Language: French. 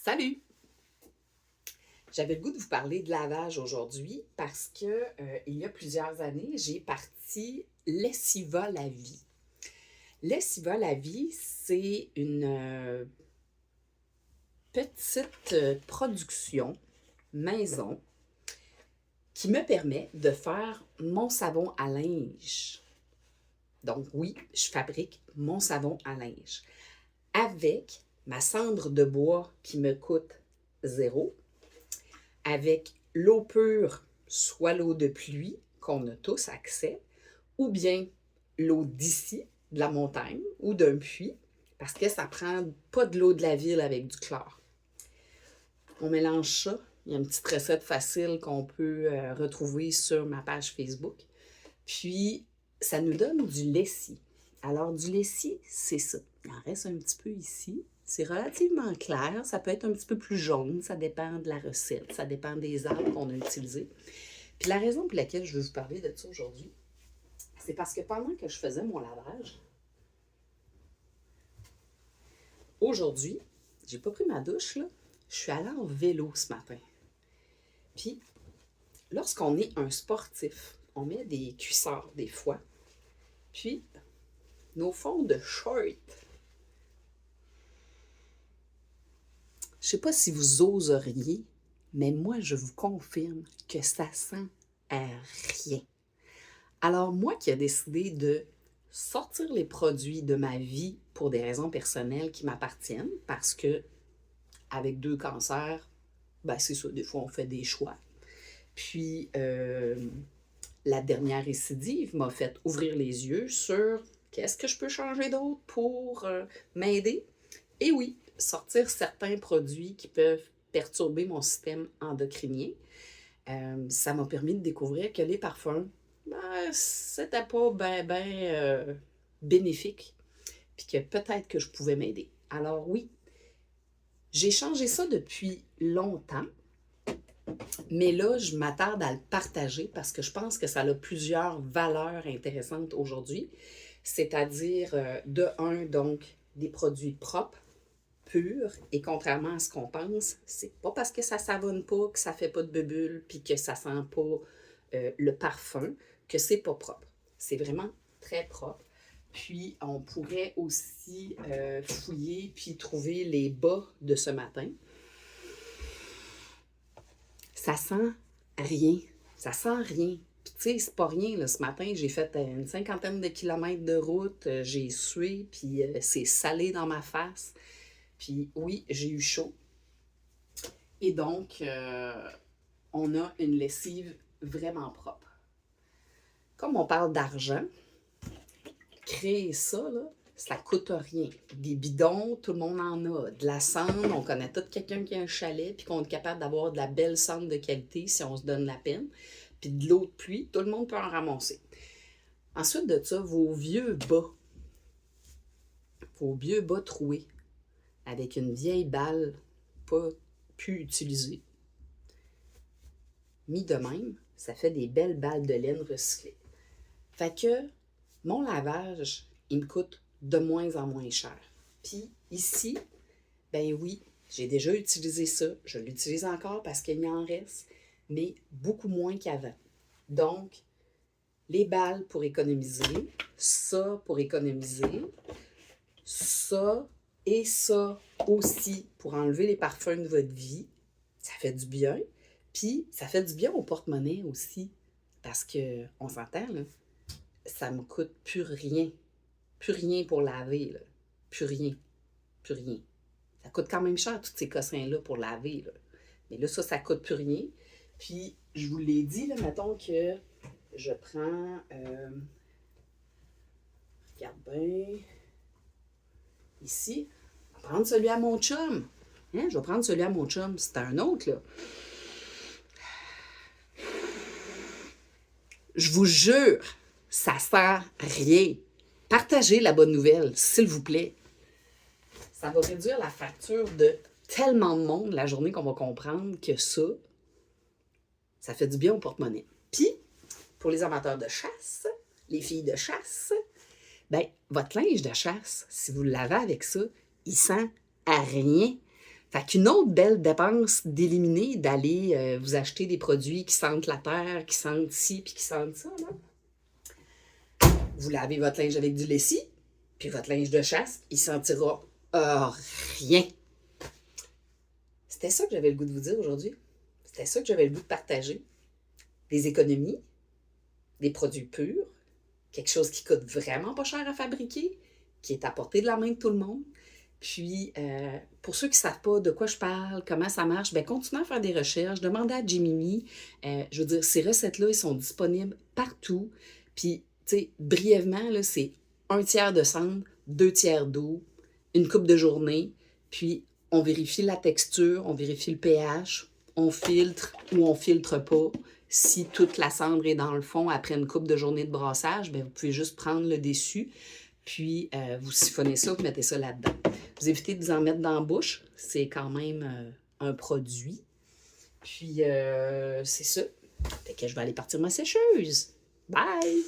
Salut! J'avais le goût de vous parler de lavage aujourd'hui parce que il y a plusieurs années, j'ai parti Lessiva la vie. Lessiva la vie, c'est une petite production maison qui me permet de faire mon savon à linge. Donc oui, je fabrique mon savon à linge avec ma cendre de bois qui me coûte zéro, avec l'eau pure, soit l'eau de pluie qu'on a tous accès, ou bien l'eau d'ici, de la montagne ou d'un puits, parce que ça prend pas de l'eau de la ville avec du chlore. On mélange ça. Il y a une petite recette facile qu'on peut retrouver sur ma page Facebook. Puis, ça nous donne du lessie. Alors, du lessie, c'est ça. Il en reste un petit peu ici. C'est relativement clair. Ça peut être un petit peu plus jaune. Ça dépend de la recette. Ça dépend des arbres qu'on a utilisés. Puis, la raison pour laquelle je veux vous parler de ça aujourd'hui, c'est parce que pendant que je faisais mon lavage, aujourd'hui, j'ai pas pris ma douche, là. Je suis allée en vélo ce matin. Puis, lorsqu'on est un sportif, on met des cuissards des fois. Puis, nos fonds de short. Je ne sais pas si vous oseriez, mais moi, je vous confirme que ça sent à rien. Alors, moi qui ai décidé de sortir les produits de ma vie pour des raisons personnelles qui m'appartiennent, parce que avec 2 cancers, ben c'est ça, des fois on fait des choix. Puis, la dernière récidive m'a fait ouvrir les yeux sur qu'est-ce que je peux changer d'autre pour m'aider. Et oui, sortir certains produits qui peuvent perturber mon système endocrinien. Ça m'a permis de découvrir que les parfums, ben, c'était pas bénéfique. Puis que peut-être que je pouvais m'aider. Alors oui, j'ai changé ça depuis longtemps. Mais là, je m'attarde à le partager parce que je pense que ça a plusieurs valeurs intéressantes aujourd'hui. C'est-à-dire, de un, donc, des produits propres, purs, et contrairement à ce qu'on pense, c'est pas parce que ça savonne pas, que ça fait pas de bulles, puis que ça sent pas le parfum, que c'est pas propre. C'est vraiment très propre. Puis, on pourrait aussi fouiller puis trouver les bas de ce matin. Ça sent rien. Ça sent rien. Puis, tu sais, c'est pas rien. Là. Ce matin, j'ai fait une 50aine de kilomètres de route. J'ai sué, puis c'est salé dans ma face. Puis, oui, j'ai eu chaud. Et donc, on a une lessive vraiment propre. Comme on parle d'argent, créer ça, là, ça coûte rien. Des bidons, tout le monde en a. De la cendre, on connaît tout quelqu'un qui a un chalet puis qu'on est capable d'avoir de la belle cendre de qualité si on se donne la peine. Puis de l'eau de pluie, tout le monde peut en ramasser. Ensuite de ça, vos vieux bas troués, avec une vieille balle pas pu utiliser. Mis de même, ça fait des belles balles de laine recyclées. Fait que mon lavage, il me coûte de moins en moins cher. Puis ici, ben oui, j'ai déjà utilisé ça. Je l'utilise encore parce qu'il y en reste, mais beaucoup moins qu'avant. Donc, les balles pour économiser, ça pour économiser, ça et ça aussi pour enlever les parfums de votre vie. Ça fait du bien. Puis, ça fait du bien au porte-monnaie aussi. Parce que, on s'entend, là, ça me coûte plus rien. Plus rien pour laver, là. Plus rien. Plus rien. Ça coûte quand même cher, tous ces cossins-là, pour laver, là. Mais là, ça coûte plus rien. Puis, je vous l'ai dit, là, mettons que je prends... regarde bien... Ici, je vais prendre celui à mon chum. Hein? Je vais prendre celui à mon chum. C'est un autre, là. Je vous jure, ça sert rien. Partagez la bonne nouvelle, s'il vous plaît. Ça va réduire la facture de tellement de monde la journée qu'on va comprendre que ça fait du bien au porte-monnaie. Puis, pour les amateurs de chasse, les filles de chasse, ben, votre linge de chasse, si vous le lavez avec ça, il sent à rien. Fait qu'une autre belle dépense d'éliminer, d'aller vous acheter des produits qui sentent la terre, qui sentent ci, puis qui sentent ça, là. Vous lavez votre linge avec du lessive, puis votre linge de chasse, il sentira rien. C'était ça que j'avais le goût de vous dire aujourd'hui. C'était ça que j'avais le goût de partager. Des économies, des produits purs, quelque chose qui coûte vraiment pas cher à fabriquer, qui est à portée de la main de tout le monde. Puis, pour ceux qui ne savent pas de quoi je parle, comment ça marche, bien, continuez à faire des recherches, demandez à Jiminy. Je veux dire, ces recettes-là, elles sont disponibles partout. Puis, tu sais, brièvement, là, c'est 1 tiers de cendre, 2 tiers d'eau, une coupe de journée, puis on vérifie la texture, on vérifie le pH, on filtre ou on filtre pas. Si toute la cendre est dans le fond après une coupe de journée de brassage, bien, vous pouvez juste prendre le dessus, puis vous siphonnez ça, vous mettez ça là-dedans. Vous évitez de vous en mettre dans la bouche, c'est quand même un produit. Puis c'est ça. Fait que je vais aller partir ma sécheuse. Bye!